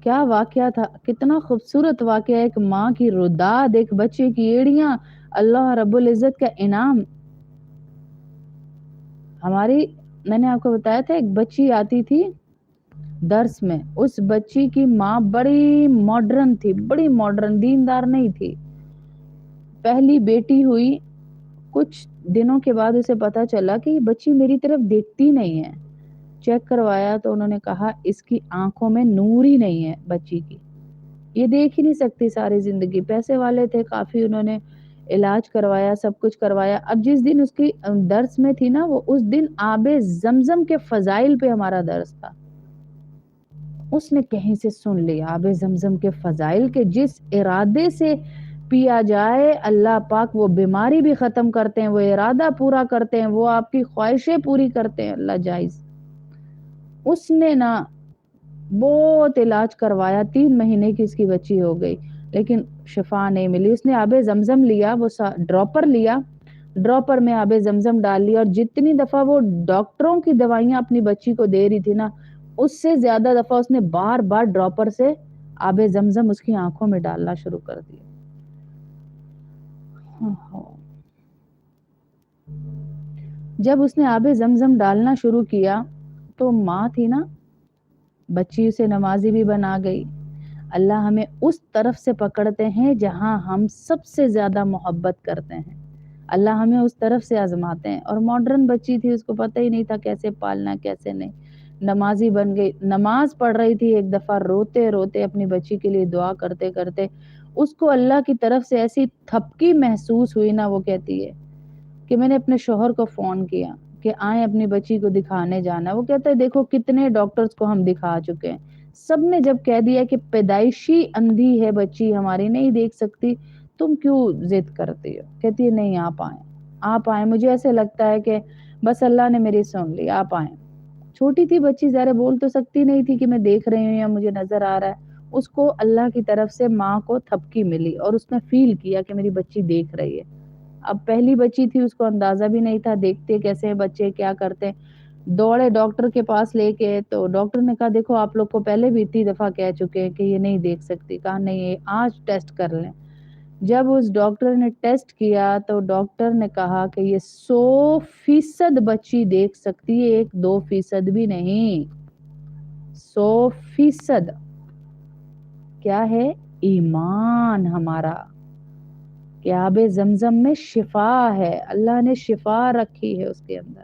کیا واقعہ تھا، کتنا خوبصورت واقعہ، ایک ماں کی روداد، ایک بچے کی ایڑیاں، اللہ رب العزت کا انعام. ہماری، میں نے آپ کو بتایا تھا ایک بچی آتی تھی درس میں، اس بچی کی ماں بڑی ماڈرن تھی، بڑی ماڈرن، دیندار نہیں تھی. پہلی بیٹی ہوئی، کچھ دنوں کے بعد اسے پتا چلا کہ یہ بچی میری طرف دیکھتی نہیں ہے. چیک کروایا تو انہوں نے کہا اس کی آنکھوں میں نور ہی نہیں ہے بچی کی، یہ دیکھ ہی نہیں سکتی ساری زندگی. پیسے والے تھے کافی، انہوں نے علاج کروایا، سب کچھ کروایا. اب جس دن اس کی درس میں تھی نا، وہ اس دن آب زمزم کے فضائل پہ ہمارا درس تھا. اس نے کہیں سے سن لیا آب زمزم کے فضائل کے جس ارادے سے پیا جائے اللہ پاک وہ بیماری بھی ختم کرتے ہیں، وہ ارادہ پورا کرتے ہیں، وہ آپ کی خواہشیں پوری کرتے ہیں اللہ جائز. اس نے نا بہت علاج کروایا، 3 مہینے کی اس کی بچی ہو گئی لیکن شفا نہیں ملی. اس نے آب زمزم لیا، وہ ڈراپر لیا، ڈراپر میں آب زمزم ڈال لیا، اور جتنی دفعہ وہ ڈاکٹروں کی دوائیاں اپنی بچی کو دے رہی تھی نا، اس سے زیادہ دفعہ اس نے بار بار ڈراپر سے آب زمزم اس کی آنکھوں میں ڈالنا شروع کر دیا. جب اس نے آب زمزم ڈالنا شروع کیا تو ماں تھی نا، بچی اسے نمازی بھی بنا گئی. اللہ ہمیں اس طرف سے پکڑتے ہیں جہاں ہم سب سے زیادہ محبت کرتے ہیں، اللہ ہمیں اس طرف سے آزماتے ہیں. اور ماڈرن بچی تھی، اس کو پتہ ہی نہیں تھا کیسے پالنا کیسے نہیں. نمازی بن گئی، نماز پڑھ رہی تھی، ایک دفعہ روتے روتے اپنی بچی کے لیے دعا کرتے کرتے اس کو اللہ کی طرف سے ایسی تھپکی محسوس ہوئی نا، وہ کہتی ہے کہ میں نے اپنے شوہر کو فون کیا کہ آئیں اپنی بچی کو دکھانے جانا. وہ کہتا ہے دیکھو کتنے ڈاکٹرز کو ہم دکھا چکے ہیں، سب نے جب کہہ دیا کہ پیدائشی اندھی ہے بچی ہماری، نہیں دیکھ سکتی، تم کیوں ضد کرتی ہو؟ کہتی ہے نہیں آپ آئیں، مجھے ایسے لگتا ہے کہ بس اللہ نے میری سن لی، آپ آئیں. چھوٹی تھی بچی، ظاہر بول تو سکتی نہیں تھی کہ میں دیکھ رہی ہوں یا مجھے نظر آ رہا ہے. اس کو اللہ کی طرف سے ماں کو تھپکی ملی اور اس نے فیل کیا کہ میری بچی دیکھ رہی ہے. اب پہلی بچی تھی، اس کو اندازہ بھی نہیں تھا دیکھتے کیسے ہیں بچے، کیا کرتے ہیں. دوڑے ڈاکٹر کے پاس لے کے، تو ڈاکٹر نے کہا دیکھو آپ لوگ کو پہلے بھی اتنی دفعہ کہہ چکے ہیں کہ یہ نہیں دیکھ سکتی. کہا نہیں، آج ٹیسٹ کر لیں. جب اس ڈاکٹر نے ٹیسٹ کیا تو ڈاکٹر نے کہا کہ یہ 100% بچی دیکھ سکتی ہے، 1-2% بھی نہیں، 100%. کیا ہے؟ ایمان ہمارا کہ آب زمزم میں شفا ہے، اللہ نے شفا رکھی ہے اس کے اندر.